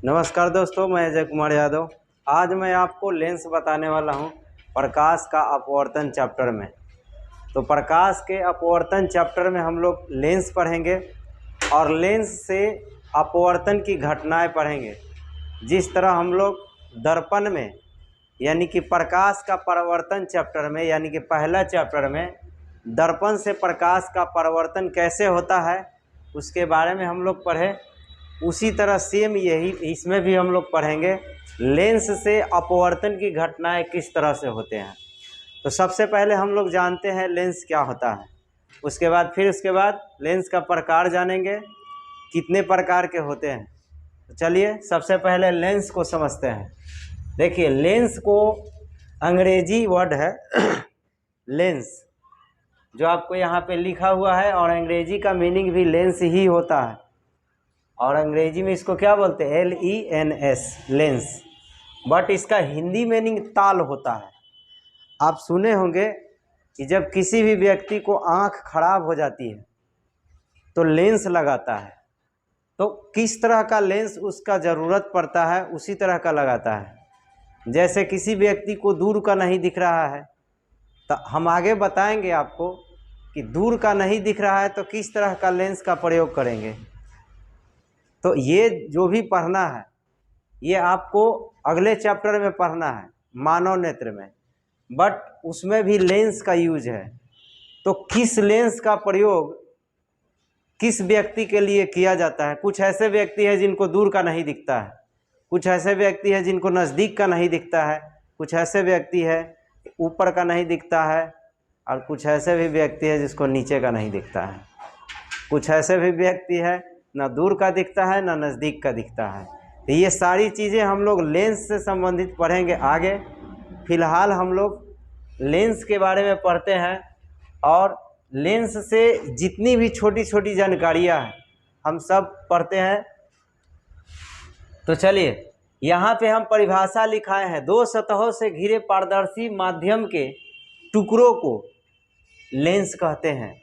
नमस्कार दोस्तों, मैं अजय कुमार यादव। आज मैं आपको लेंस बताने वाला हूं प्रकाश का अपवर्तन चैप्टर में। तो प्रकाश के अपवर्तन चैप्टर में हम लोग लेंस पढ़ेंगे और लेंस से अपवर्तन की घटनाएं पढ़ेंगे। जिस तरह हम लोग दर्पण में यानी कि प्रकाश का परावर्तन चैप्टर में यानी कि पहला चैप्टर में दर्पण से प्रकाश का परावर्तन कैसे होता है उसके बारे में हम लोग पढ़े, उसी तरह सेम यही इसमें भी हम लोग पढ़ेंगे लेंस से अपवर्तन की घटनाएं किस तरह से होते हैं। तो सबसे पहले हम लोग जानते हैं लेंस क्या होता है, उसके बाद लेंस का प्रकार जानेंगे, कितने प्रकार के होते हैं। तो चलिए सबसे पहले लेंस को समझते हैं। देखिए, लेंस को अंग्रेजी वर्ड है लेंस, जो आपको यहाँ पे लिखा हुआ है, और अंग्रेजी का मीनिंग भी लेंस ही होता है। और अंग्रेजी में इसको क्या बोलते हैं? LENS, lens. बट इसका हिंदी मीनिंग ताल होता है। आप सुने होंगे कि जब किसी भी व्यक्ति को आँख खराब हो जाती है तो लेंस लगाता है। तो किस तरह का लेंस उसका ज़रूरत पड़ता है उसी तरह का लगाता है। जैसे किसी व्यक्ति को दूर का नहीं दिख रहा है तो हम आगे बताएंगे आपको कि दूर का नहीं दिख रहा है तो किस तरह का लेंस का प्रयोग करेंगे। तो ये जो भी पढ़ना है ये आपको अगले चैप्टर में पढ़ना है, मानव नेत्र में, बट उसमें भी लेंस का यूज है। तो किस लेंस का प्रयोग किस व्यक्ति के लिए किया जाता है। कुछ ऐसे व्यक्ति हैं जिनको दूर का नहीं दिखता है, कुछ ऐसे व्यक्ति हैं जिनको नज़दीक का नहीं दिखता है, कुछ ऐसे व्यक्ति है ऊपर का नहीं दिखता है, और कुछ ऐसे भी व्यक्ति है जिसको नीचे का नहीं दिखता है। कुछ ऐसे भी व्यक्ति है ना दूर का दिखता है ना नज़दीक का दिखता है। तो ये सारी चीज़ें हम लोग लेंस से संबंधित पढ़ेंगे आगे। फ़िलहाल हम लोग लेंस के बारे में पढ़ते हैं, और लेंस से जितनी भी छोटी छोटी जानकारियाँ हैं हम सब पढ़ते हैं। तो चलिए, यहाँ पे हम परिभाषा लिखाए हैं, दो सतहों से घिरे पारदर्शी माध्यम के टुकड़ों को लेंस कहते हैं।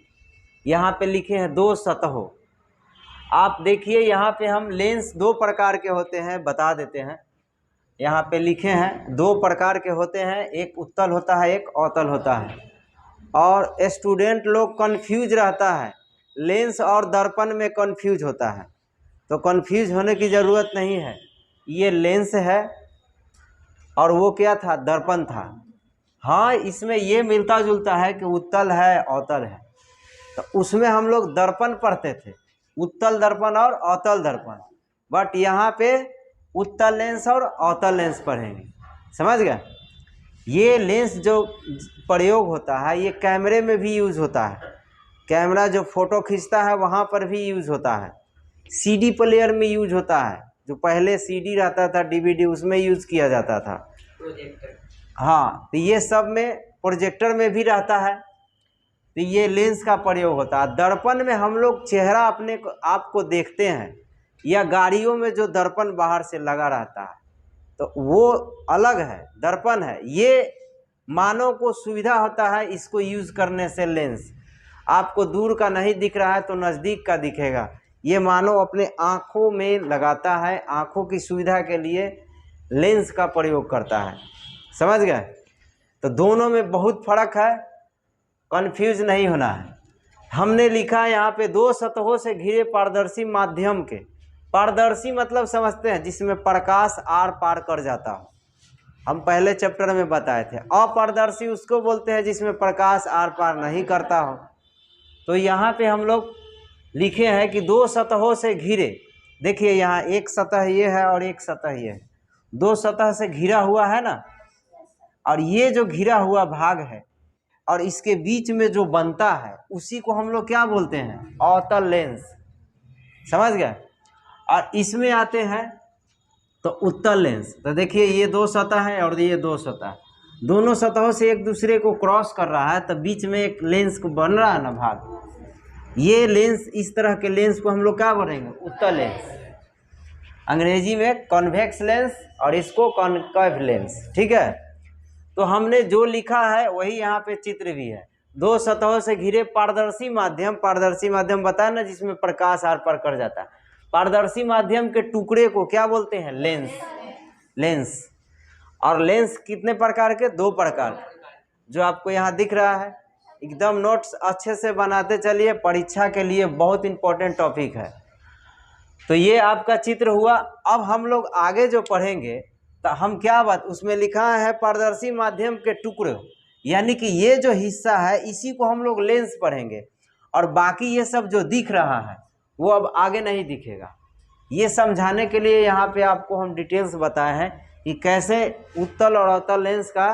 यहाँ पे लिखे हैं दो सतहों। आप देखिए यहाँ पे हम लेंस दो प्रकार के होते हैं बता देते हैं। यहाँ पे लिखे हैं दो प्रकार के होते हैं, एक उत्तल होता है एक अवतल होता है। और स्टूडेंट लोग कंफ्यूज रहता है, लेंस और दर्पण में कंफ्यूज होता है। तो कंफ्यूज होने की ज़रूरत नहीं है, ये लेंस है और वो क्या था? दर्पण था। हाँ, इसमें ये मिलता जुलता है कि उत्तल है अवतल है। तो उसमें हम लोग दर्पण पढ़ते थे, उत्तल दर्पण और अवतल दर्पण। बट यहाँ पे उत्तल लेंस और अवतल लेंस पढ़ेंगे, समझ गए। ये लेंस जो प्रयोग होता है ये कैमरे में भी यूज़ होता है। कैमरा जो फ़ोटो खींचता है वहाँ पर भी यूज़ होता है। CD प्लेयर में यूज होता है, जो पहले CD रहता था DVD उसमें यूज़ किया जाता था। प्रोजेक्टर, हाँ, तो ये सब में प्रोजेक्टर में भी रहता है। तो ये लेंस का प्रयोग होता है। दर्पण में हम लोग चेहरा अपने आपको देखते हैं, या गाड़ियों में जो दर्पण बाहर से लगा रहता है तो वो अलग है, दर्पण है। ये मानव को सुविधा होता है इसको यूज़ करने से। लेंस आपको दूर का नहीं दिख रहा है तो नज़दीक का दिखेगा, ये मानव अपने आँखों में लगाता है, आँखों की सुविधा के लिए लेंस का प्रयोग करता है, समझ गए। तो दोनों में बहुत फर्क है, कंफ्यूज नहीं होना है। हमने लिखा है यहाँ पे दो सतहों से घिरे पारदर्शी माध्यम के। पारदर्शी मतलब समझते हैं जिसमें प्रकाश आर पार कर जाता हो, हम पहले चैप्टर में बताए थे। अपारदर्शी उसको बोलते हैं जिसमें प्रकाश आर पार नहीं करता हो। तो यहाँ पे हम लोग लिखे हैं कि दो सतहों से घिरे। देखिए यहाँ एक सतह ये है और एक सतह ये है, दो सतह से घिरा हुआ है ना, और ये जो घिरा हुआ भाग है और इसके बीच में जो बनता है उसी को हम लोग क्या बोलते हैं? अवतल लेंस, समझ गए। और इसमें आते हैं तो उत्तल लेंस। तो देखिए ये दो सतह है और ये दो सतह, दोनों सतहों से एक दूसरे को क्रॉस कर रहा है, तो बीच में एक लेंस को बन रहा है ना भाग। ये लेंस, इस तरह के लेंस को हम लोग क्या बोलेंगे? उत्तल लेंस। अंग्रेजी में कॉन्वेक्स लेंस और इसको कॉनकेव लेंस, ठीक है। तो हमने जो लिखा है वही यहाँ पे चित्र भी है। दो सतहों से घिरे पारदर्शी माध्यम, पारदर्शी माध्यम बताया ना जिसमें प्रकाश आर पार कर जाता है। पारदर्शी माध्यम के टुकड़े को क्या बोलते हैं? लेंस। लेंस। और लेंस कितने प्रकार के? 2 प्रकार, जो आपको यहाँ दिख रहा है। एकदम नोट्स अच्छे से बनाते चलिए, परीक्षा के लिए बहुत इंपॉर्टेंट टॉपिक है। तो ये आपका चित्र हुआ। अब हम लोग आगे जो पढ़ेंगे तो हम क्या बात, उसमें लिखा है पारदर्शी माध्यम के टुकड़े, यानी कि ये जो हिस्सा है इसी को हम लोग लेंस पढ़ेंगे, और बाकी ये सब जो दिख रहा है वो अब आगे नहीं दिखेगा। ये समझाने के लिए यहाँ पे आपको हम डिटेल्स बताए हैं कि कैसे उत्तल और अवतल लेंस का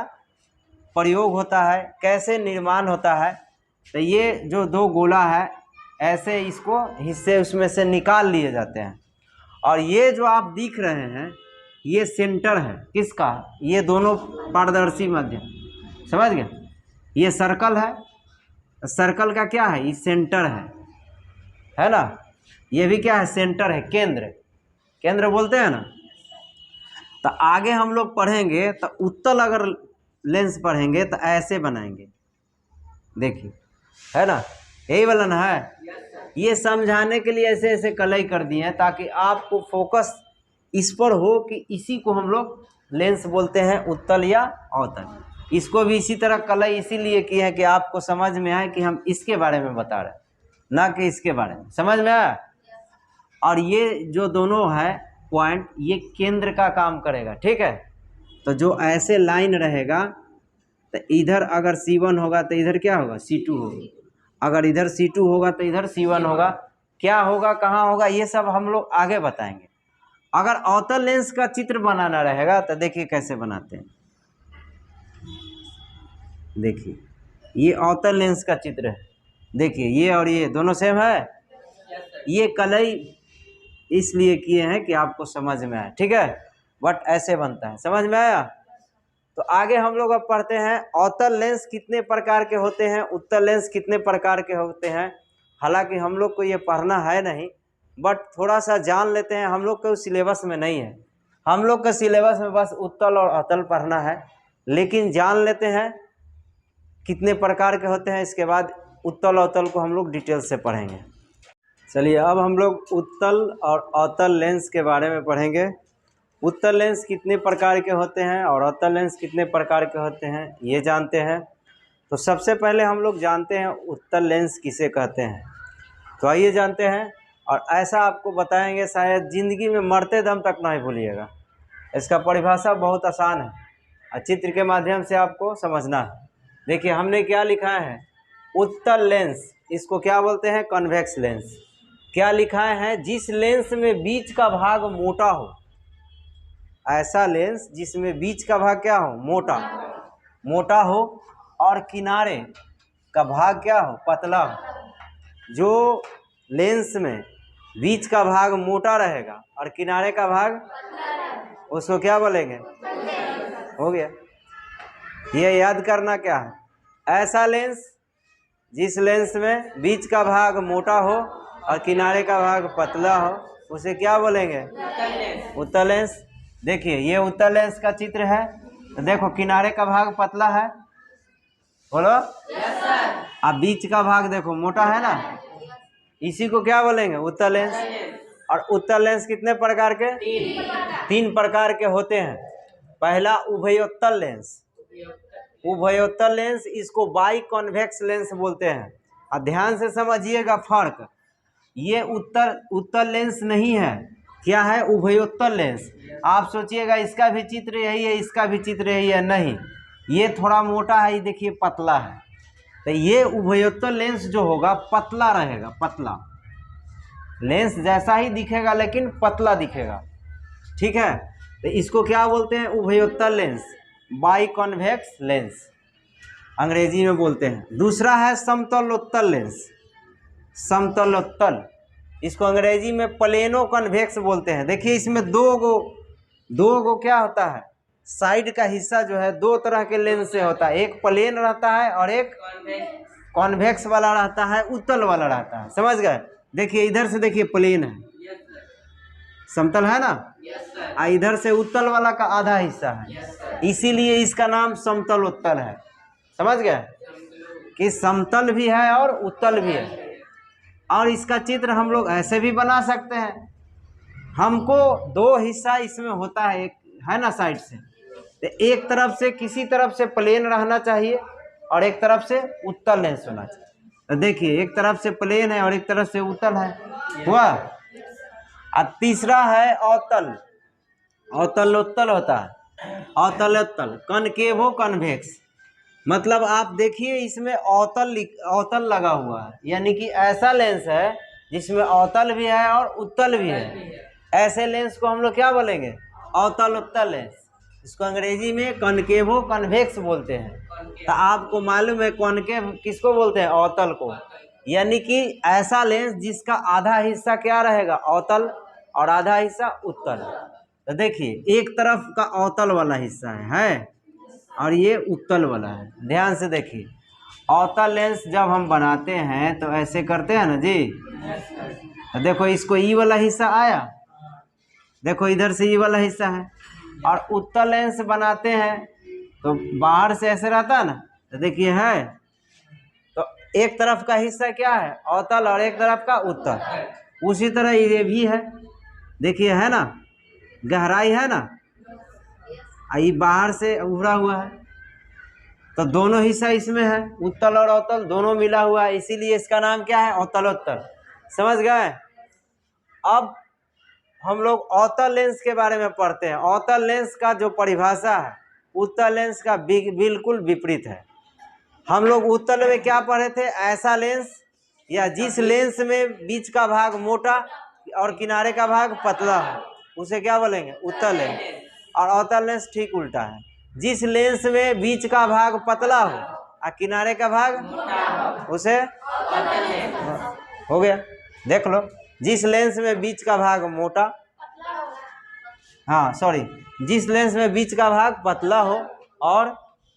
प्रयोग होता है, कैसे निर्माण होता है। तो ये जो 2 गोला है, ऐसे इसको हिस्से उसमें से निकाल लिए जाते हैं, और ये जो आप दिख रहे हैं ये सेंटर है किसका? ये दोनों पारदर्शी माध्यम, समझ गए? ये सर्कल है, सर्कल का क्या है? ये सेंटर है ना? ये भी क्या है? सेंटर है, केंद्र। केंद्र बोलते हैं ना। तो आगे हम लोग पढ़ेंगे तो उत्तल अगर लेंस पढ़ेंगे तो ऐसे बनाएंगे, देखिए, है ना? यही वाला ना है। ये समझाने के लिए ऐसे ऐसे कलई कर दिए हैं ताकि आपको फोकस इस पर हो कि इसी को हम लोग लेंस बोलते हैं, उत्तल या अवतल। इसको भी इसी तरह कलई इसीलिए की है कि आपको समझ में आए कि हम इसके बारे में बता रहे हैं, ना कि इसके बारे में। समझ में आया? और ये जो दोनों है पॉइंट, ये केंद्र का काम करेगा, ठीक है? तो जो ऐसे लाइन रहेगा तो इधर अगर C1 होगा तो इधर क्या होगा? C2 होगा। अगर इधर C2 होगा तो इधर C1 होगा। क्या होगा, कहाँ होगा, ये सब हम लोग आगे बताएंगे। अगर अवतल लेंस का चित्र बनाना रहेगा तो देखिए कैसे बनाते हैं। देखिए ये अवतल लेंस का चित्र है। देखिए ये और ये दोनों सेम है। ये कलई इसलिए किए हैं कि आपको समझ में आए, ठीक है? बट ऐसे बनता है, समझ में आया? तो आगे हम लोग अब पढ़ते हैं अवतल लेंस कितने प्रकार के होते हैं, उत्तल लेंस कितने प्रकार के होते हैं। हालांकि हम लोग को ये पढ़ना है नहीं, बट थोड़ा सा जान लेते हैं। हम लोग के सिलेबस में नहीं है, हम लोग के सिलेबस में बस उत्तल और अवतल पढ़ना है, लेकिन जान लेते हैं कितने प्रकार के होते हैं। इसके बाद उत्तल अवतल को हम लोग डिटेल से पढ़ेंगे। चलिए अब हम लोग उत्तल और अवतल लेंस के बारे में पढ़ेंगे। उत्तल लेंस कितने प्रकार के होते हैं और अवतल लेंस कितने प्रकार के होते हैं, ये जानते हैं। तो सबसे पहले हम लोग जानते हैं उत्तल लेंस किसे कहते हैं। तो आइए जानते हैं, और ऐसा आपको बताएंगे शायद ज़िंदगी में मरते दम तक नहीं भूलिएगा। इसका परिभाषा बहुत आसान है और चित्र के माध्यम से आपको समझना है। देखिए हमने क्या लिखा है, उत्तल लेंस, इसको क्या बोलते हैं? Convex lens. क्या लिखा है? जिस लेंस में बीच का भाग मोटा हो, ऐसा लेंस जिसमें बीच का भाग क्या हो? मोटा हो, और किनारे का भाग क्या हो? पतला हो। जो लेंस में बीच का भाग मोटा रहेगा और किनारे का भाग, उसको क्या बोलेंगे? हो गया। ये याद करना क्या है, ऐसा लेंस जिस लेंस में बीच का भाग मोटा हो और किनारे का भाग पतला हो, उसे क्या बोलेंगे? उत्तल लेंस। देखिए ये उत्तल लेंस का चित्र है। तो देखो किनारे का भाग पतला है, बोलो यस सर। अब बीच का भाग देखो मोटा है ना, इसी को क्या बोलेंगे? उत्तल लेंस। और उत्तल लेंस कितने प्रकार के? 3 प्रकार के होते हैं। पहला उभयोत्तल लेंस। उभयोत्तल लेंस, इसको बाई कॉन्वेक्स लेंस बोलते हैं। और ध्यान से समझिएगा फर्क, ये उत्तल लेंस नहीं है। क्या है? उभयोत्तल लेंस। आप सोचिएगा इसका भी चित्र यही है, इसका भी चित्र यही है, नहीं, ये थोड़ा मोटा है, ये देखिए पतला है। तो ये उभयोत्तल लेंस जो होगा पतला रहेगा, पतला लेंस जैसा ही दिखेगा लेकिन पतला दिखेगा, ठीक है? तो इसको क्या बोलते हैं? उभयोत्तल लेंस, बाई कॉन्वेक्स लेंस अंग्रेजी में बोलते हैं। दूसरा है समतलोत्तल लेंस। समतलोत्तल, इसको अंग्रेजी में प्लेनो कन्वेक्स बोलते हैं। देखिए इसमें दो गो क्या होता है, साइड का हिस्सा जो है 2 तरह के लेंस से होता है, एक प्लेन रहता है और एक कॉन्वेक्स वाला रहता है, उत्तल वाला रहता है। समझ गए? देखिए इधर से देखिए प्लेन है, समतल है ना, इधर से उत्तल वाला का आधा हिस्सा है, इसीलिए इसका नाम समतल उत्तल है। समझ गए कि समतल भी है और उत्तल भी है। और इसका चित्र हम लोग ऐसे भी बना सकते हैं, हमको दो हिस्सा इसमें होता है, एक है ना साइड से, तो एक तरफ से किसी तरफ से प्लेन रहना चाहिए और एक तरफ से उत्तल लेंस होना चाहिए। तो देखिए एक तरफ से प्लेन है और एक तरफ से उत्तल है, हुआ। और तीसरा है अवतल, अवतल उत्तल होता है, अवतल उत्तल, कनकेवो कन्वेक्स। मतलब आप देखिए इसमें अवतल लगा हुआ है, यानी कि ऐसा लेंस है जिसमें अवतल भी है और उत्तल भी है। ऐसे लेंस को हम लोग क्या बोलेंगे? अवतल उत्तल लेंस। इसको अंग्रेजी में कॉनकेवो कन्वेक्स बोलते हैं। तो आपको मालूम है कॉनकेव किसको बोलते हैं? अवतल को। यानी कि ऐसा लेंस जिसका आधा हिस्सा क्या रहेगा? अवतल और आधा हिस्सा उत्तल। तो देखिए एक तरफ का अवतल वाला हिस्सा है और ये उत्तल वाला है। ध्यान से देखिए, अवतल लेंस जब हम बनाते हैं तो ऐसे करते हैं ना जी। तो देखो इसको ई वाला हिस्सा आया, देखो इधर से ई वाला हिस्सा है। और उत्तल लेंस बनाते हैं तो बाहर से ऐसे रहता है ना, तो देखिए है, तो एक तरफ का हिस्सा क्या है? अवतल और एक तरफ का उत्तल। उसी तरह ये भी है, देखिए है ना, गहराई है ना, ये बाहर से उभरा हुआ है, तो दोनों हिस्सा इसमें है, उत्तल और अवतल दोनों मिला हुआ है, इसीलिए इसका नाम क्या है? अवतलोत्तल। समझ गए? अब हम लोग अवतल लेंस के बारे में पढ़ते हैं। अवतल लेंस का जो परिभाषा है उत्तल लेंस का बिल्कुल विपरीत है। हम लोग उत्तल में क्या पढ़े थे? ऐसा लेंस या जिस लेंस में बीच का भाग मोटा और किनारे का भाग पतला हो, उसे क्या बोलेंगे? उत्तल लेंस। और अवतल लेंस ठीक उल्टा है, जिस लेंस में बीच का भाग पतला हो और किनारे का भाग उसे हो गया। देख लो, जिस लेंस में बीच का भाग मोटा, हाँ सॉरी, जिस लेंस में बीच का भाग पतला हो और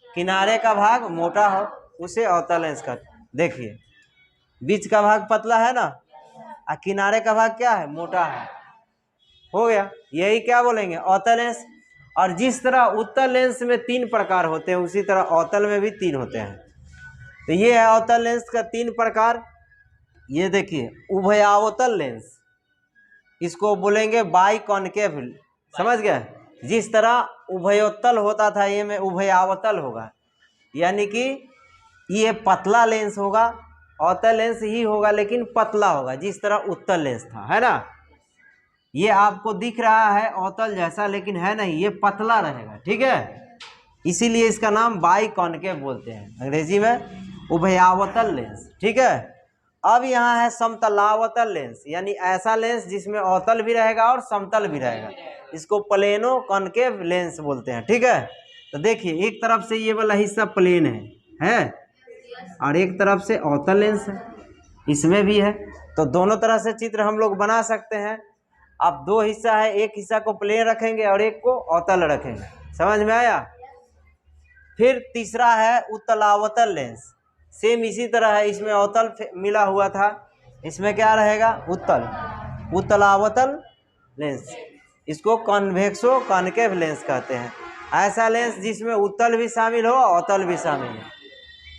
किनारे का भाग मोटा हो उसे अवतल लेंस का। देखिए बीच का भाग पतला है ना और किनारे का भाग क्या है? मोटा है। हो गया, यही क्या बोलेंगे? अवतल लेंस। और जिस तरह उत्तल लेंस में 3 प्रकार होते हैं उसी तरह अवतल में भी 3 होते हैं। तो ये है अवतल लेंस का 3 प्रकार। ये देखिए उभयावतल लेंस, इसको बोलेंगे बाई कॉनकेव। समझ गए? जिस तरह उभयोत्तल होता था ये में उभयावतल होगा, यानी कि ये पतला लेंस होगा, अवतल लेंस ही होगा लेकिन पतला होगा, जिस तरह उत्तल लेंस था, है ना। ये आपको दिख रहा है अवतल जैसा लेकिन है नहीं, ये पतला रहेगा, ठीक है। इसीलिए इसका नाम बाई कॉनकेव बोलते हैं, अंग्रेजी में उभयावतल लेंस, ठीक है। अब यहाँ है समतलावतल लेंस, यानी ऐसा लेंस जिसमें अवतल भी रहेगा और समतल भी रहेगा, इसको प्लेनो कॉनकेव लेंस बोलते हैं, ठीक है। तो देखिए एक तरफ से ये वाला हिस्सा प्लेन है और एक तरफ से अवतल लेंस है, इसमें भी है। तो दोनों तरह से चित्र हम लोग बना सकते हैं। अब 2 हिस्सा है, एक हिस्सा को प्लेन रखेंगे और एक को अवतल रखेंगे। समझ में आया? फिर तीसरा है उत्तलावतल लेंस, सेम इसी तरह है, इसमें अवतल मिला हुआ था, इसमें क्या रहेगा? उत्तल। उत्तलावतल लेंस, इसको कॉन्वेक्सो कॉनकेव लेंस कहते हैं। ऐसा लेंस जिसमें उत्तल भी शामिल हो अवतल भी शामिल हो,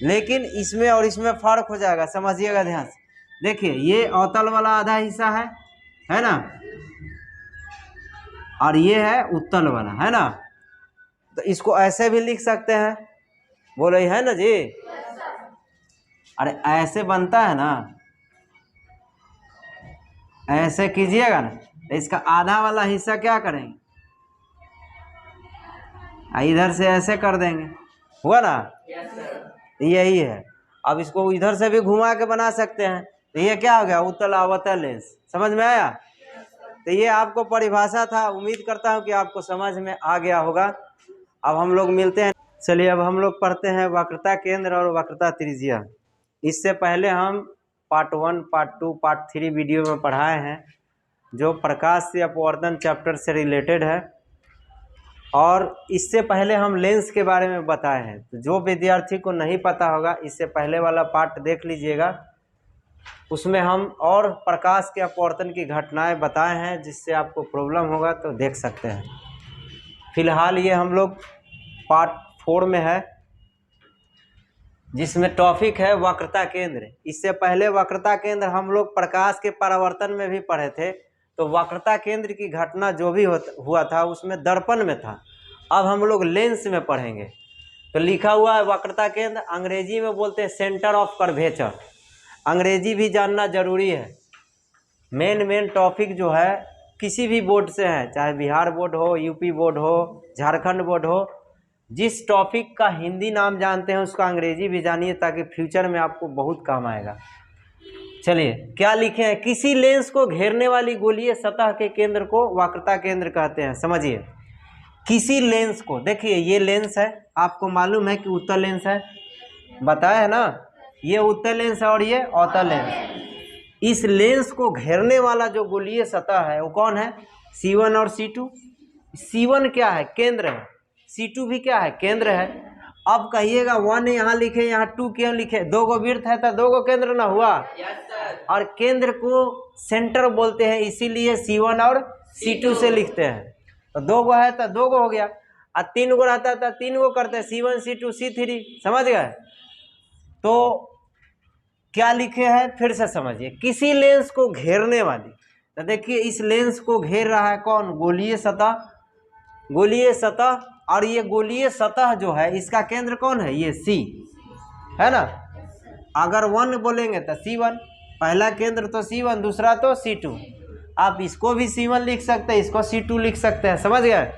लेकिन इसमें और इसमें फर्क हो जाएगा, समझिएगा ध्यान से। देखिए ये अवतल वाला आधा हिस्सा है ना, और ये है उत्तल वाला, है ना। तो इसको ऐसे भी लिख सकते हैं, बोले है ना जी। अरे ऐसे बनता है ना, ऐसे कीजिएगा ना, तो इसका आधा वाला हिस्सा क्या करेंगे? इधर से ऐसे कर देंगे, हुआ ना। यही है। अब इसको इधर से भी घुमा के बना सकते हैं, तो ये क्या हो गया? उत्तल अवतल लेंस। समझ में आया? तो ये आपको परिभाषा था, उम्मीद करता हूँ कि आपको समझ में आ गया होगा। अब हम लोग मिलते हैं, चलिए अब हम लोग पढ़ते हैं वक्रता केंद्र और वक्रता त्रिज्या। इससे पहले हम पार्ट 1, पार्ट 2, पार्ट 3 वीडियो में पढ़ाए हैं जो प्रकाश से अपवर्तन चैप्टर से रिलेटेड है, और इससे पहले हम लेंस के बारे में बताए हैं। तो जो विद्यार्थी को नहीं पता होगा इससे पहले वाला पार्ट देख लीजिएगा, उसमें हम और प्रकाश के अपवर्तन की घटनाएं बताए हैं, जिससे आपको प्रॉब्लम होगा तो देख सकते हैं। फिलहाल ये हम लोग पार्ट 4 में है, जिसमें टॉपिक है वक्रता केंद्र। इससे पहले वक्रता केंद्र हम लोग प्रकाश के परावर्तन में भी पढ़े थे, तो तो वक्रता केंद्र की घटना जो भी हुआ था उसमें दर्पण में था। अब हम लोग लेंस में पढ़ेंगे। तो लिखा हुआ है वक्रता केंद्र, अंग्रेजी में बोलते हैं सेंटर ऑफ कर्वेचर। अंग्रेजी भी जानना जरूरी है। मेन टॉपिक जो है किसी भी बोर्ड से है, चाहे बिहार बोर्ड हो, यूपी बोर्ड हो, झारखंड बोर्ड हो, जिस टॉपिक का हिंदी नाम जानते हैं उसका अंग्रेजी भी जानिए, ताकि फ्यूचर में आपको बहुत काम आएगा। चलिए क्या लिखे हैं, किसी लेंस को घेरने वाली गोलीय सतह के केंद्र को वक्रता केंद्र कहते हैं। समझिए, किसी लेंस को, देखिए ये लेंस है, आपको मालूम है कि उत्तल लेंस है, बताया है ना, ये उत्तल लेंस है और ये अवतल लेंस। इस लेंस को घेरने वाला जो गोलीय सतह है वो कौन है, C1 और C2। C1 क्या है, केंद्र है, C2 भी क्या है, केंद्र है। अब कहिएगा 1 यहाँ लिखे, यहाँ 2 क्यों लिखे, दो गो वृत्त है तो दो गो केंद्र ना हुआ। और केंद्र को सेंटर बोलते हैं, इसीलिए C1 और C2 से लिखते हैं। तो दो गो है तो दो गो हो गया, और 3 गो रहता तो 3 गो करते हैं, C1 C2 C3। समझ गए। तो क्या लिखे हैं फिर से समझिए, किसी लेंस को घेरने वाली, तो देखिए इस लेंस को घेर रहा है कौन, गोलीय सतह, गोलीय सतह। और ये गोलीय सतह जो है इसका केंद्र कौन है, ये C है ना। अगर 1 बोलेंगे तो C1, पहला केंद्र तो C1, दूसरा तो C2। आप इसको भी C1 लिख सकते हैं, इसको C2 लिख सकते हैं। समझ गए।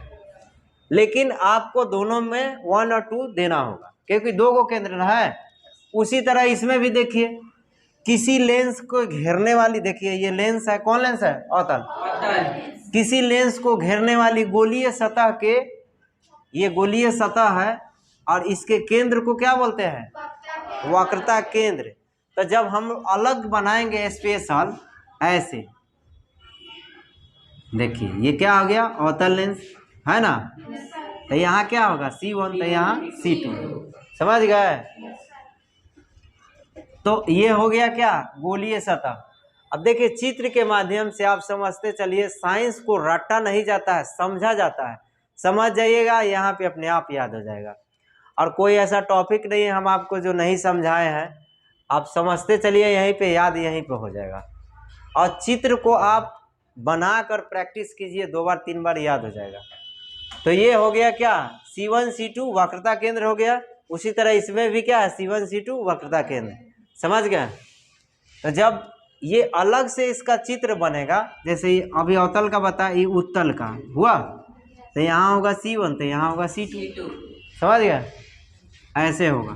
लेकिन आपको दोनों में 1 और 2 देना होगा, क्योंकि दो गो केंद्र है। उसी तरह इसमें भी देखिए, किसी लेंस को घेरने वाली, देखिए ये लेंस है, कौन लेंस है, अवतल। किसी लेंस को घेरने वाली गोलीय सतह के, ये गोलीय सतह है और इसके केंद्र को क्या बोलते हैं, वक्रता केंद्र। तो जब हम अलग बनाएंगे स्पेशल ऐसे, देखिए ये क्या हो गया, अवतल लेंस है ना, तो यहाँ क्या होगा C1, तो यहाँ C2। समझ गए। तो ये हो गया क्या, गोलीय सतह। अब देखिए चित्र के माध्यम से आप समझते चलिए, साइंस को रटा नहीं जाता है, समझा जाता है। समझ जाइएगा, यहाँ पे अपने आप याद हो जाएगा। और कोई ऐसा टॉपिक नहीं है हम आपको जो नहीं समझाए हैं, आप समझते चलिए, यहीं पे याद यहीं पे हो जाएगा। और चित्र को आप बनाकर प्रैक्टिस कीजिए, 2 बार 3 बार याद हो जाएगा। तो ये हो गया क्या, C1 C2 वक्रता केंद्र हो गया। उसी तरह इसमें भी क्या है, C1 C2 वक्रता केंद्र। समझ गए। तो जब ये अलग से इसका चित्र बनेगा, जैसे ये अभी अवतल का बता, ये उत्तल का हुआ, तो यहाँ होगा C1, तो यहाँ होगा C2। समझ गए। ऐसे होगा।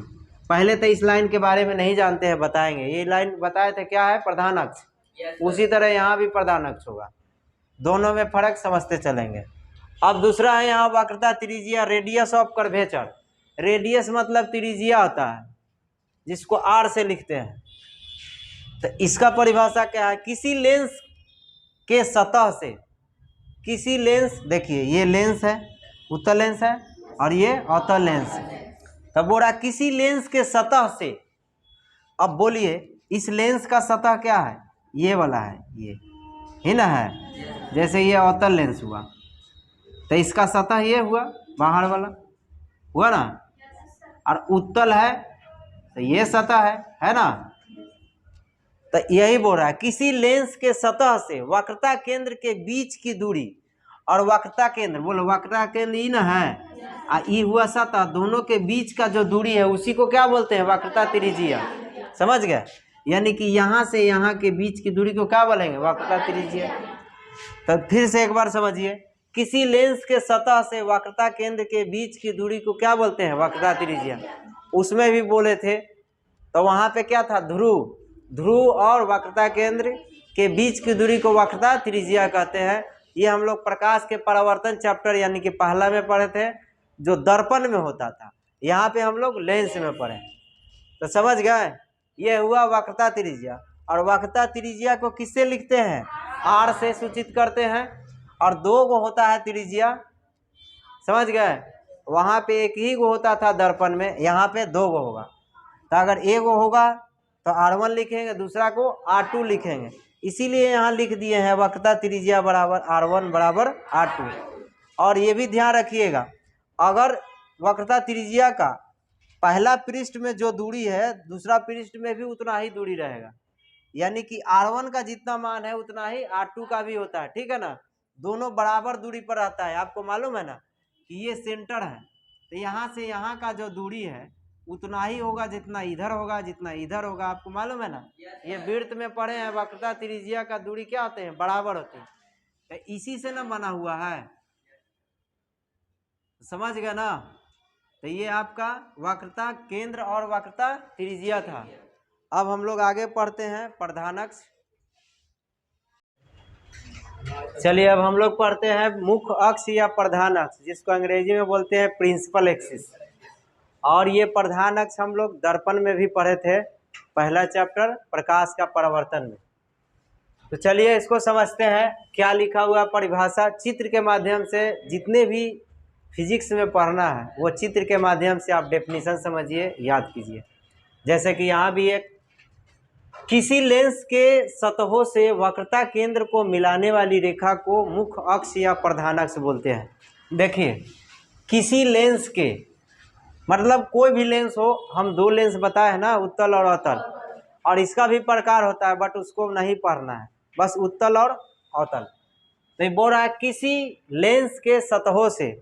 पहले तो इस लाइन के बारे में नहीं जानते हैं, बताएंगे। ये लाइन बताए थे क्या है, प्रधान अक्ष। उसी तरह यहाँ भी प्रधान अक्ष होगा, दोनों में फर्क समझते चलेंगे। अब दूसरा है यहाँ वक्रता त्रिज्या, रेडियस ऑफ कर्वेचर। रेडियस मतलब त्रिज्या होता है, जिसको R से लिखते हैं। तो इसका परिभाषा क्या है, किसी लेंस के सतह से, किसी लेंस, देखिए ये लेंस है, उत्तल लेंस है, और ये अवतल लेंस है। तब बोल रहा किसी लेंस के सतह से। अब बोलिए इस लेंस का सतह क्या है, ये वाला है, ये ही ना है। जैसे ये अवतल लेंस हुआ, तो इसका सतह ये हुआ, बाहर वाला हुआ ना। और उत्तल है तो ये सतह है ना। तो यही बोल रहा है, किसी लेंस के सतह से वक्रता केंद्र के बीच की दूरी, और वक्रता केंद्र, बोलो वक्रता केंद्र ई ना है, ई हुआ सतह, दोनों के बीच का जो दूरी है उसी को क्या बोलते हैं, वक्रता त्रिज्या। समझ गए। यानी कि यहाँ से यहाँ के बीच की दूरी को क्या बोलेंगे, वक्रता त्रिज्या। तो फिर से एक बार समझिए, किसी लेंस के सतह से वक्रता केंद्र के बीच की दूरी को क्या बोलते हैं, वक्रता त्रिज्या। उसमें भी बोले थे, तो वहाँ पे क्या था, ध्रुव, ध्रुव और वक्रता केंद्र के बीच की दूरी को वक्रता त्रिज्या कहते हैं। ये हम लोग प्रकाश के परावर्तन चैप्टर यानी कि पहला में पढ़े थे, जो दर्पण में होता था। यहाँ पे हम लोग लेंस में पढ़े। तो समझ गए, ये हुआ वक्रता त्रिज्या। और वक्रता त्रिज्या को किससे लिखते हैं, R से सूचित करते हैं। और दो गो होता है त्रिज्या, समझ गए। वहाँ पे एक ही गो होता था दर्पण में, यहाँ पे दो गो होगा। तो अगर एक गो होगा तो R1 लिखेंगे, दूसरा को R2 लिखेंगे। इसीलिए यहाँ लिख दिए हैं वक्रता त्रिज्या बराबर R1 बराबर R2। और ये भी ध्यान रखिएगा, अगर वक्रता त्रिज्या का पहला पृष्ठ में जो दूरी है, दूसरा पृष्ठ में भी उतना ही दूरी रहेगा। यानी कि R1 का जितना मान है उतना ही R2 का भी होता है, ठीक है ना। दोनों बराबर दूरी पर रहता है। आपको मालूम है ना कि ये सेंटर है, तो यहाँ से यहाँ का जो दूरी है उतना ही होगा जितना इधर होगा, जितना इधर होगा। आपको मालूम है ना, ये वृत्त में पढ़े हैं, वक्रता त्रिज्या का दूरी क्या होते हैं, बराबर होते हैं। तो इसी से ना बना हुआ है, समझ गए ना। तो ये आपका वक्रता केंद्र और वक्रता त्रिज्या था। अब हम लोग आगे पढ़ते हैं प्रधानक्ष। चलिए अब हम लोग पढ़ते हैं मुख्य अक्ष या प्रधान अक्ष, जिसको अंग्रेजी में बोलते हैं प्रिंसिपल एक्सिस। और ये प्रधान अक्ष हम लोग दर्पण में भी पढ़े थे, पहला चैप्टर प्रकाश का परावर्तन में। तो चलिए इसको समझते हैं, क्या लिखा हुआ परिभाषा। चित्र के माध्यम से जितने भी फिजिक्स में पढ़ना है वो चित्र के माध्यम से आप डेफिनेशन समझिए, याद कीजिए। जैसे कि यहाँ भी एक, किसी लेंस के सतहों से वक्रता केंद्र को मिलाने वाली रेखा को मुख्य अक्ष या प्रधान अक्ष बोलते हैं। देखिए किसी लेंस के मतलब कोई भी लेंस हो, हम दो लेंस बताए हैं ना, उत्तल और अवतल, और इसका भी प्रकार होता है बट उसको नहीं पढ़ना है, बस उत्तल और अवतल। तो ये बोल रहा है किसी लेंस के सतहों से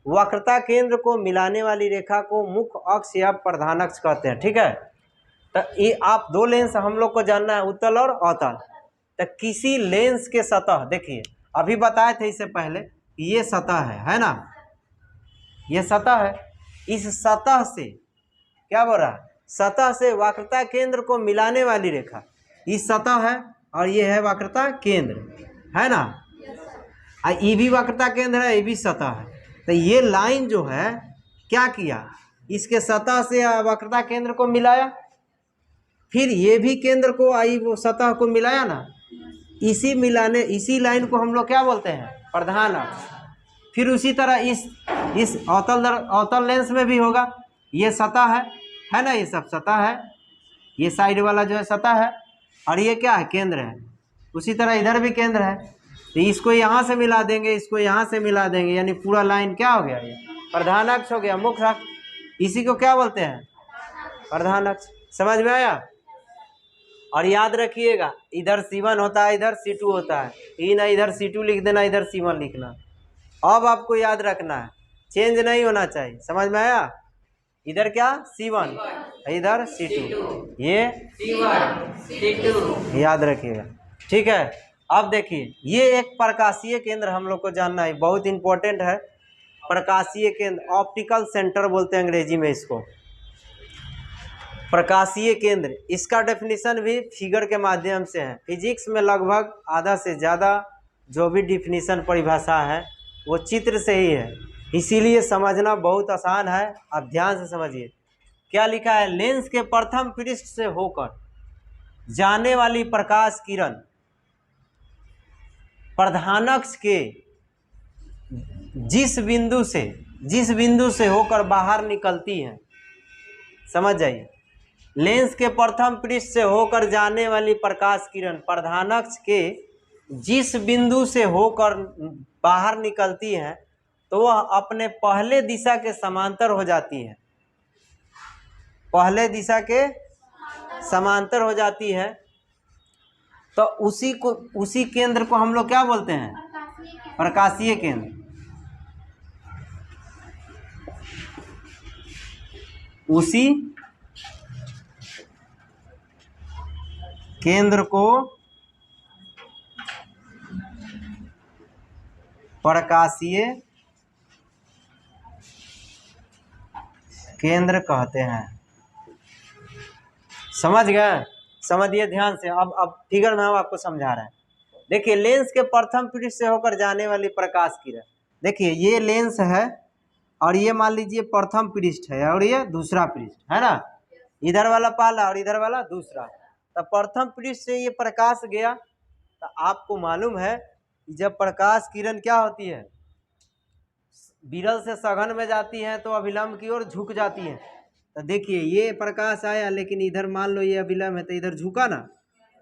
वक्रता केंद्र को मिलाने वाली रेखा को मुख्य अक्ष या प्रधान अक्ष कहते हैं, ठीक है। तो ये आप दो लेंस हम लोग को जानना है, उत्तल और अवतल। तो किसी लेंस के सतह, देखिए अभी बताए थे इससे पहले, ये सतह है ना, ये सतह है। इस सतह से क्या बोल रहा है, सतह से वक्रता केंद्र को मिलाने वाली रेखा, इस सतह है और ये है वक्रता केंद्र, है ना। ये भी वक्रता केंद्र है, ये भी सतह है। तो ये लाइन जो है क्या किया, इसके सतह से वक्रता केंद्र को मिलाया, फिर ये भी केंद्र को आई वो सतह को मिलाया ना, इसी लाइन को हम लोग क्या बोलते हैं, प्रधान अक्ष। फिर उसी तरह इस अवतल लेंस में भी होगा, ये सतह है ना, ये सब सतह है, ये साइड वाला जो है सतह है, और ये क्या है, केंद्र है। उसी तरह इधर भी केंद्र है, तो इसको यहाँ से मिला देंगे, इसको यहाँ से मिला देंगे, यानी पूरा लाइन क्या हो गया, ये प्रधान अक्ष हो गया, मुख्य अक्ष। इसी को क्या बोलते हैं, प्रधान अक्ष। समझ में आया। और याद रखिएगा, इधर C1 होता है, इधर C2 होता है, ये ना इधर C2 लिख देना, इधर C1 लिखना। अब आपको याद रखना है, चेंज नहीं होना चाहिए। समझ में आया। इधर क्या C1, इधर C2, ये C1 याद रखिएगा, ठीक है। अब देखिए ये एक प्रकाशीय केंद्र हम लोग को जानना है, बहुत इंपॉर्टेंट है। प्रकाशीय केंद्र, ऑप्टिकल सेंटर बोलते हैं अंग्रेजी में इसको, प्रकाशीय केंद्र। इसका डेफिनेशन भी फिगर के माध्यम से है। फिजिक्स में लगभग आधा से ज़्यादा जो भी डिफिनीशन परिभाषा है वो चित्र से ही है, इसीलिए समझना बहुत आसान है। आप ध्यान से समझिए क्या लिखा है, लेंस के प्रथम पृष्ठ से होकर जाने वाली प्रकाश किरण प्रधानक्ष के जिस बिंदु से होकर बाहर निकलती है, समझ जाइए, लेंस के प्रथम पृष्ठ से होकर जाने वाली प्रकाश किरण प्रधानक्ष के जिस बिंदु से होकर बाहर निकलती है तो वह अपने पहले दिशा के समांतर हो जाती है, पहले दिशा के समांतर हो जाती है। तो उसी केंद्र को हम लोग क्या बोलते हैं, प्रकाशीय केंद्र। उसी केंद्र को प्रकाशीय केंद्र कहते हैं। समझ गए, समझिए ध्यान से। अब फिगर में हम आपको समझा रहे हैं। देखिए लेंस के प्रथम पृष्ठ से होकर जाने वाली प्रकाश किरण, देखिए ये लेंस है और ये मान लीजिए प्रथम पृष्ठ है और ये दूसरा पृष्ठ है ना, इधर वाला पहला और इधर वाला दूसरा। तो प्रथम पृष्ठ से ये प्रकाश गया, तो आपको मालूम है जब प्रकाश किरण क्या होती है, विरल से सघन में जाती है तो अभिलंब की ओर झुक जाती है। तो देखिए ये प्रकाश आया, लेकिन इधर मान लो ये अभिलंब है तो इधर झुका ना,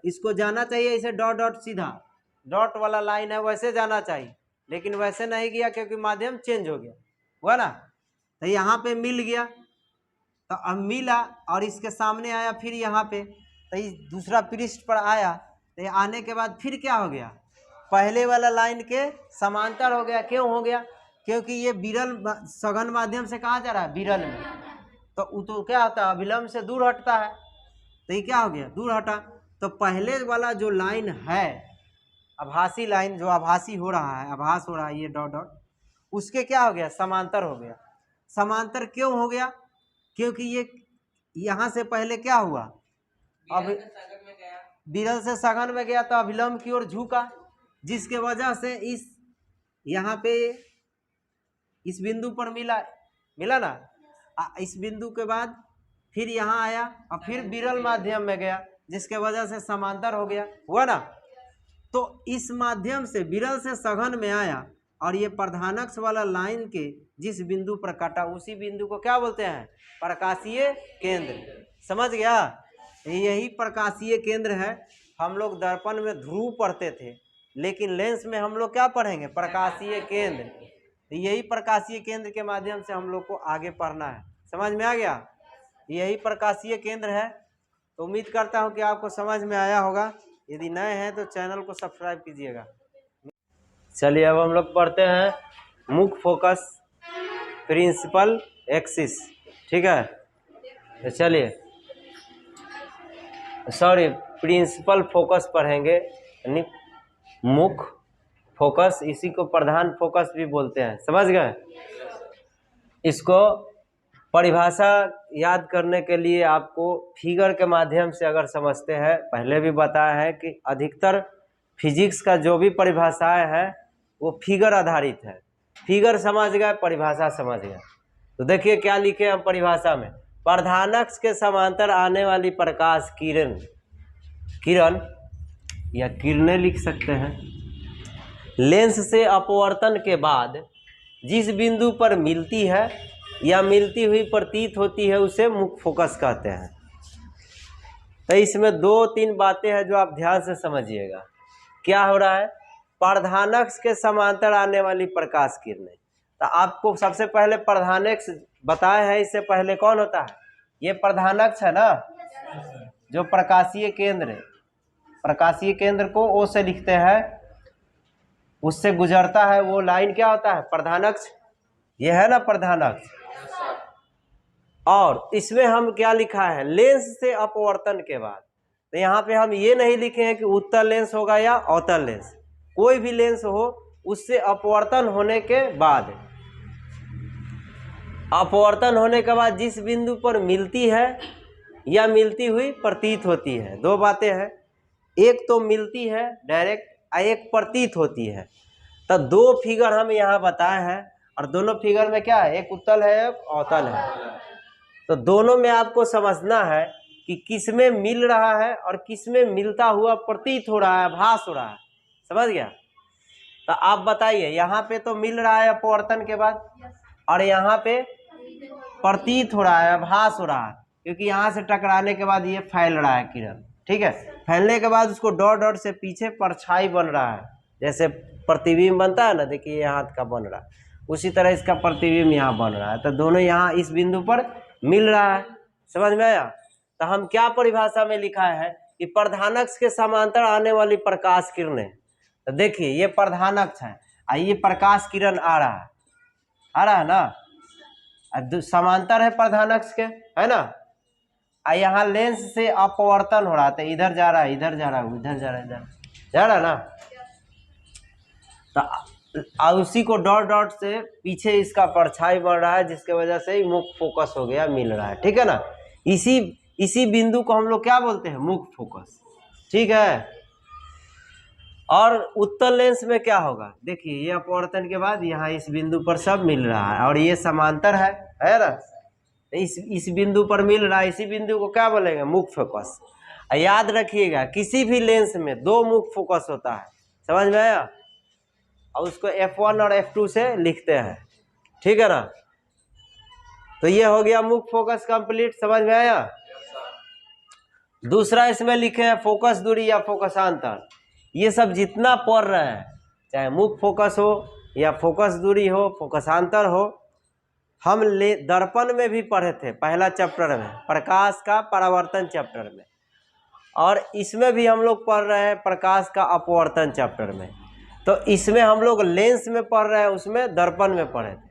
इसको जाना चाहिए इसे डॉट डॉट सीधा, डॉट वाला लाइन है वैसे जाना चाहिए, लेकिन वैसे नहीं गया क्योंकि माध्यम चेंज हो गया, हुआ ना। तो यहाँ पे मिल गया, तो अब मिला और इसके सामने आया फिर यहाँ पे, तो इस दूसरा पृष्ठ पर आया, तो आने के बाद फिर क्या हो गया, पहले वाला लाइन के समांतर हो गया। क्यों हो गया? क्योंकि ये विरल सघन माध्यम से कहाँ जा रहा है, विरल में, तो क्या होता है, अभिलंब से दूर हटता है, तो ये क्या हो गया, दूर हटा। तो पहले वाला जो लाइन है, आभासी लाइन, जो आभासी हो रहा है, आभास हो रहा है, ये डॉट डॉट, उसके क्या हो गया, समांतर हो गया। समांतर क्यों हो गया? क्योंकि ये यहाँ से पहले क्या हुआ, अब विरल से सघन में गया तो अभिलंब की ओर झुका, जिसके वजह से इस यहाँ पे इस बिंदु पर मिला ना, इस बिंदु के बाद फिर यहाँ आया और फिर विरल माध्यम में गया, जिसके वजह से समांतर हो गया, हुआ ना। तो इस माध्यम से विरल से सघन में आया और ये प्रधानक्ष वाला लाइन के जिस बिंदु पर काटा, उसी बिंदु को क्या बोलते हैं, प्रकाशीय केंद्र। समझ गया? यही प्रकाशीय केंद्र है। हम लोग दर्पण में ध्रुव पढ़ते थे, लेकिन लेंस में हम लोग क्या पढ़ेंगे, प्रकाशीय केंद्र। तो यही प्रकाशीय केंद्र के माध्यम से हम लोग को आगे पढ़ना है। समझ में आ गया? यही प्रकाशीय केंद्र है। तो उम्मीद करता हूँ कि आपको समझ में आया होगा। यदि नए हैं तो चैनल को सब्सक्राइब कीजिएगा। चलिए अब हम लोग पढ़ते हैं मुख्य फोकस प्रिंसिपल एक्सिस। ठीक है, तो चलिए, सॉरी, प्रिंसिपल फोकस पढ़ेंगे, यानी मुख्य फोकस, इसी को प्रधान फोकस भी बोलते हैं। समझ गए? इसको परिभाषा याद करने के लिए आपको फिगर के माध्यम से अगर समझते हैं, पहले भी बताया है कि अधिकतर फिजिक्स का जो भी परिभाषाएं है वो फिगर आधारित है। फिगर समझ गए, परिभाषा समझ गए। तो देखिए क्या लिखे हम परिभाषा में, प्रधानक्ष के समांतर आने वाली प्रकाश किरण या किरणें लिख सकते हैं, लेंस से अपवर्तन के बाद जिस बिंदु पर मिलती है या मिलती हुई प्रतीत होती है, उसे मुख्य फोकस कहते हैं। तो इसमें 2-3 बातें हैं जो आप ध्यान से समझिएगा। क्या हो रहा है, प्रधानक्ष के समांतर आने वाली प्रकाश किरणें। तो आपको सबसे पहले प्रधानक्ष बताया है, इससे पहले कौन होता है, ये प्रधानक्ष है ना, जो प्रकाशीय केंद्र है। प्रकाशीय केंद्र को ओ से लिखते हैं, उससे गुजरता है वो लाइन, क्या होता है, प्रधानक्ष। ये है ना प्रधानक्ष। और इसमें हम क्या लिखा है, लेंस से अपवर्तन के बाद। तो यहाँ पे हम ये नहीं लिखे हैं कि उत्तल लेंस होगा या अवतल लेंस, कोई भी लेंस हो, उससे अपवर्तन होने के बाद, अपवर्तन होने के बाद जिस बिंदु पर मिलती है या मिलती हुई प्रतीत होती है। 2 बातें हैं, एक तो मिलती है डायरेक्ट, एक प्रतीत होती है। तो 2 फिगर हम यहाँ बताए हैं, और दोनों फिगर में क्या है, एक उत्तल है एक अवतल है। तो दोनों में आपको समझना है कि किसमें मिल रहा है और किसमें मिलता हुआ प्रतीत हो रहा है, भास हो रहा है। समझ गया? तो आप बताइए, यहाँ पे तो मिल रहा है अपवर्तन के बाद, और यहाँ पे प्रतीत हो रहा है, भास हो रहा है, क्योंकि यहाँ से टकराने के बाद ये फैल रहा है किरण। ठीक है, फैलने के बाद उसको डॉट डॉट से पीछे परछाई बन रहा है, जैसे प्रतिबिंब बनता है ना, देखिए ये हाथ का बन रहा है, उसी तरह इसका प्रतिबिंब यहाँ बन रहा है। तो दोनों यहाँ इस बिंदु पर मिल रहा है। समझ में आया? तो हम क्या परिभाषा में लिखा है कि प्रधानक्ष के समांतर आने वाली प्रकाश किरणें। तो देखिए ये प्रधानक्ष है, ये प्रकाश किरण आ रहा है ना, समांतर है प्रधानक्ष के, है ना। यहाँ लेंस से अपवर्तन हो रहा है, तो इधर जा रहा है, इधर जा रहा है, इधर जा रहा है, इधर जा रहा है ना। तो उसी को डॉट डॉट से पीछे इसका परछाई बन रहा है, जिसके वजह से मुख्य फोकस हो गया, मिल रहा है। ठीक है ना, इसी बिंदु को हम लोग क्या बोलते हैं, मुख्य फोकस। ठीक है। और उत्तल लेंस में क्या होगा, देखिए ये अपवर्तन के बाद यहाँ इस बिंदु पर सब मिल रहा है, और ये समांतर है ना, इस बिंदु पर मिल रहा है, इसी बिंदु को क्या बोलेंगे, मुख्य फोकस। याद रखिएगा, किसी भी लेंस में 2 मुख्य फोकस होता है। समझ में आया? और उसको F1 और F2 से लिखते हैं। ठीक है ना। तो ये हो गया मुख्य फोकस कंप्लीट। समझ में आया? दूसरा इसमें लिखे हैं फोकस दूरी या फोकसांतर। ये सब जितना पढ़ रहे हैं, चाहे मुख्य फोकस हो या फोकस दूरी हो, फोकसांतर हो, हम दर्पण में भी पढ़े थे, पहला चैप्टर में, प्रकाश का परावर्तन चैप्टर में। और इसमें भी हम लोग पढ़ रहे हैं प्रकाश का अपवर्तन चैप्टर में। तो इसमें हम लोग लेंस में पढ़ रहे हैं, उसमें दर्पण में पढ़े थे।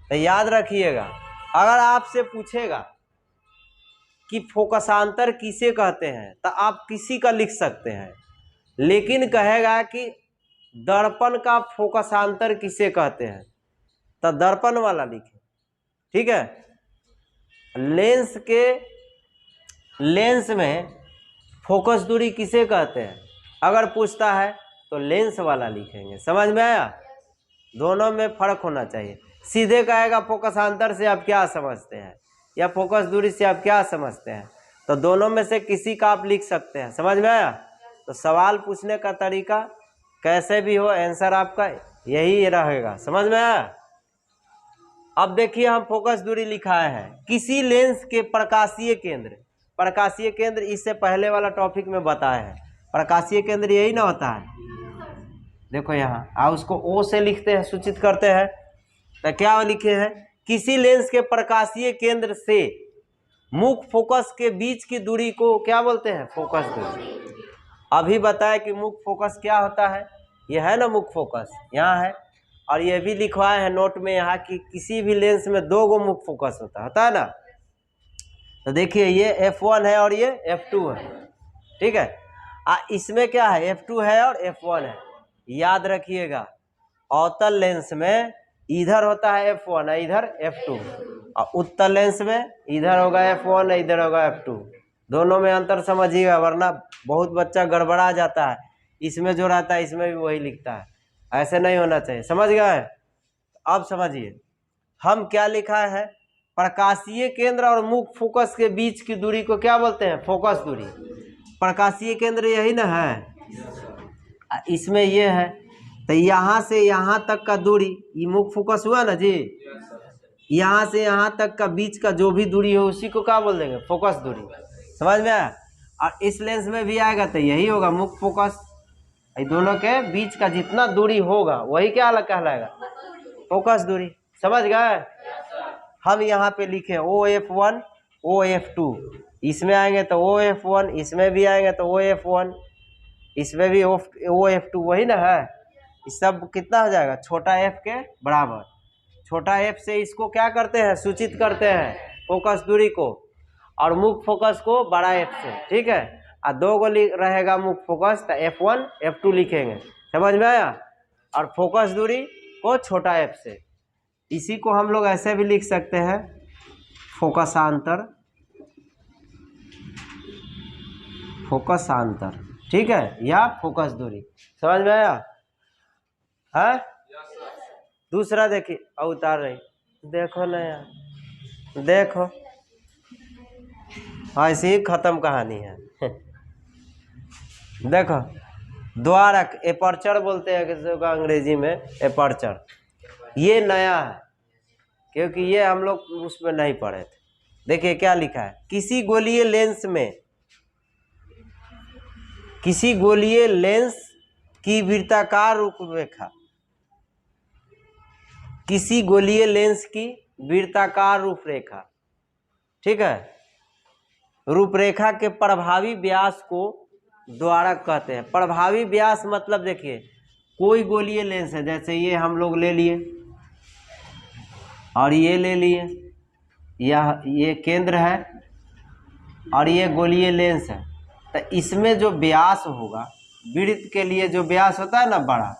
तो याद रखिएगा, अगर आपसे पूछेगा कि फोकसांतर किसे कहते हैं तो आप किसी का लिख सकते हैं, लेकिन कहेगा कि दर्पण का फोकसांतर किसे कहते हैं तो दर्पण वाला लिखें, ठीक है। लेंस में फोकस दूरी किसे कहते हैं अगर पूछता है तो लेंस वाला लिखेंगे। समझ में आया? दोनों में फर्क होना चाहिए। सीधे कहेगा फोकसांतर से आप क्या समझते हैं या फोकस दूरी से आप क्या समझते हैं, तो दोनों में से किसी का आप लिख सकते हैं। समझ में आया? तो सवाल पूछने का तरीका कैसे भी हो, आंसर आपका यही रहेगा। समझ में आया? अब देखिए, हम फोकस दूरी लिखाए हैं किसी लेंस के प्रकाशीय केंद्र। प्रकाशीय केंद्र इससे पहले वाला टॉपिक में बताए हैं। प्रकाशीय केंद्र यही ना होता है, देखो यहाँ आप उसको ओ से लिखते हैं, सूचित करते हैं। तो क्या लिखे हैं? किसी लेंस के प्रकाशीय केंद्र से मुख्य फोकस के बीच की दूरी को क्या बोलते हैं? फोकस दूरी। अभी बताया कि मुख्य फोकस क्या होता है, यह है ना मुख्य फोकस, यहाँ है। और ये भी लिखवाए हैं नोट में यहाँ कि किसी भी लेंस में 2 गो मुख्य फोकस होता है ना। तो देखिए, ये F1 है और ये F2 है, ठीक है। इसमें क्या है? F2 है और F1 है। याद रखिएगा, अवतल लेंस में इधर होता है F1 इधर F2, और उत्तल लेंस में इधर होगा F1 इधर होगा F2। दोनों में अंतर समझिएगा, वरना बहुत बच्चा गड़बड़ा जाता है। इसमें जो रहता है इसमें भी वही लिखता है, ऐसे नहीं होना चाहिए। समझ गए? अब समझिए हम क्या लिखा है। प्रकाशीय केंद्र और मुख्य फोकस के बीच की दूरी को क्या बोलते हैं? फोकस दूरी। प्रकाशीय केंद्र यही ना है, इसमें ये है। तो यहाँ से यहाँ तक का दूरी, ये मुख्य फोकस हुआ ना जी, यहाँ से यहाँ तक का बीच का जो भी दूरी हो उसी को क्या बोल देंगे? फोकस दूरी। समझ में आया? और इस लेंस में भी आएगा तो यही होगा मुख्य फोकस। दोनों के बीच का जितना दूरी होगा वही क्या कहलाएगा? फोकस दूरी। समझ गए? हम यहाँ पे लिखे OF1 OF2, इसमें आएंगे तो OF1, इसमें भी आएंगे तो OF1, इसमें भी OF2, वही ना है। इस सब कितना हो जाएगा? छोटा f के बराबर। छोटा f से इसको क्या करते हैं? सूचित करते हैं फोकस दूरी को, और मुख्य फोकस को बड़ा F से, ठीक है। और 2 गो रहेगा मुख्य फोकस, तो F1 F2 लिखेंगे। समझ में आया? और फोकस दूरी को छोटा f से, इसी को हम लोग ऐसे भी लिख सकते हैं, फोकसांतर, फोकसांतर, ठीक है, या फोकस दूरी। समझ में आया? है? दूसरा देखिए, उतार रही, देखो ना यार, देखो ऐसी ही खत्म कहानी है। देखो, द्वारक, एपर्चर बोलते हैं किसी को अंग्रेजी में, एपर्चर। ये नया है क्योंकि ये हम लोग उसमें नहीं पढ़े थे। देखिए क्या लिखा है, किसी गोलीय लेंस में, किसी गोलीय लेंस की वृत्ताकार रूपरेखा, किसी गोलीय लेंस की वृत्ताकार रूपरेखा, ठीक है, रूपरेखा के प्रभावी व्यास को द्वारक कहते हैं। प्रभावी व्यास मतलब देखिए, कोई गोलीय लेंस है, जैसे ये हम लोग ले लिए और ये ले लिए, ये केंद्र है और ये गोलीय लेंस है। तो इसमें जो व्यास होगा, वृत्त के लिए जो व्यास होता है ना बड़ा,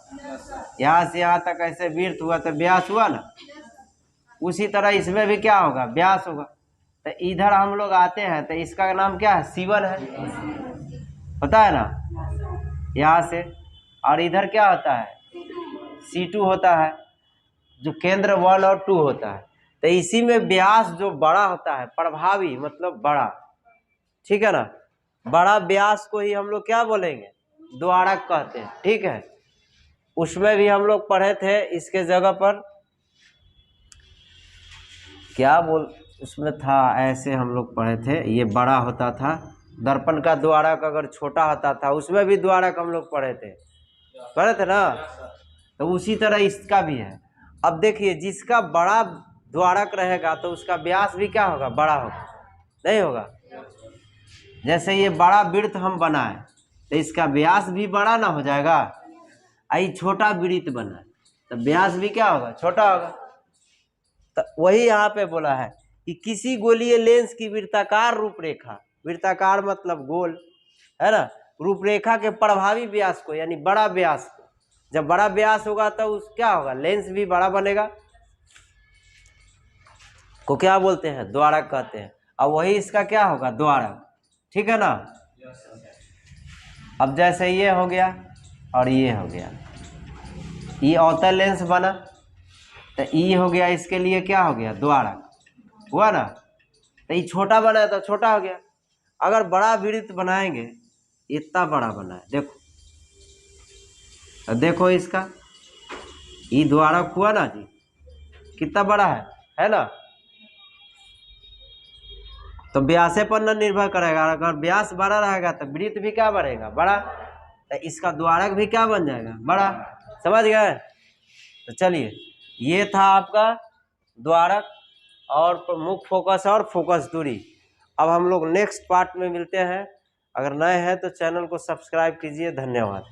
यहाँ से यहाँ तक ऐसे वृत्त हुआ तो व्यास हुआ ना, उसी तरह इसमें भी क्या होगा? व्यास होगा। तो इधर हम लोग आते हैं तो इसका नाम क्या है? C1 है, होता है ना यहाँ से। और इधर क्या होता है? C2 होता है, जो केंद्र 1 और 2 होता है। तो इसी में व्यास जो बड़ा होता है, प्रभावी मतलब बड़ा, ठीक है ना। बड़ा व्यास को ही हम लोग क्या बोलेंगे? द्वारक कहते हैं, ठीक है। उसमें भी हम लोग पढ़े थे, इसके जगह पर क्या उसमें था, ऐसे हम लोग पढ़े थे, ये बड़ा होता था। दर्पण का द्वारक अगर छोटा होता था, उसमें भी द्वारक हम लोग पढ़े थे ना। तो उसी तरह इसका भी है। अब देखिए, जिसका बड़ा द्वारक रहेगा तो उसका व्यास भी क्या होगा? बड़ा होगा, नहीं होगा? जैसे ये बड़ा वृत्त हम बनाए तो इसका व्यास भी बड़ा ना हो जाएगा, आई छोटा वृत्त बना है तो व्यास भी क्या होगा, छोटा होगा। तो वही यहाँ पे बोला है कि किसी गोलीय लेंस की वृत्ताकार रूपरेखा, वृत्ताकार मतलब गोल है ना, रूपरेखा के प्रभावी व्यास को यानी बड़ा व्यास को, जब बड़ा व्यास होगा तो उस क्या होगा, लेंस भी बड़ा बनेगा, को क्या बोलते हैं, द्वारक कहते हैं। अब वही इसका क्या होगा, द्वारक, ठीक है ना। अब जैसे ये हो गया और ये हो गया, ये अवतल लेंस बना तो ये हो गया, इसके लिए क्या हो गया, द्वारक हुआ ना। तो ये छोटा बना है तो छोटा हो गया। अगर बड़ा वृत्त बनाएंगे, इतना बड़ा बना है देखो, तो देखो इसका ये द्वारक हुआ ना जी, कितना बड़ा है ना। तो व्यासे पर न निर्भर करेगा, अगर व्यास बड़ा रहेगा तो वृत्त भी क्या बढ़ेगा, बड़ा, तो इसका द्वारक भी क्या बन जाएगा, बड़ा। समझ गए। तो चलिए, ये था आपका द्वारक और मुख्य फोकस और फोकस दूरी। अब हम लोग नेक्स्ट पार्ट में मिलते हैं। अगर नए हैं तो चैनल को सब्सक्राइब कीजिए। धन्यवाद।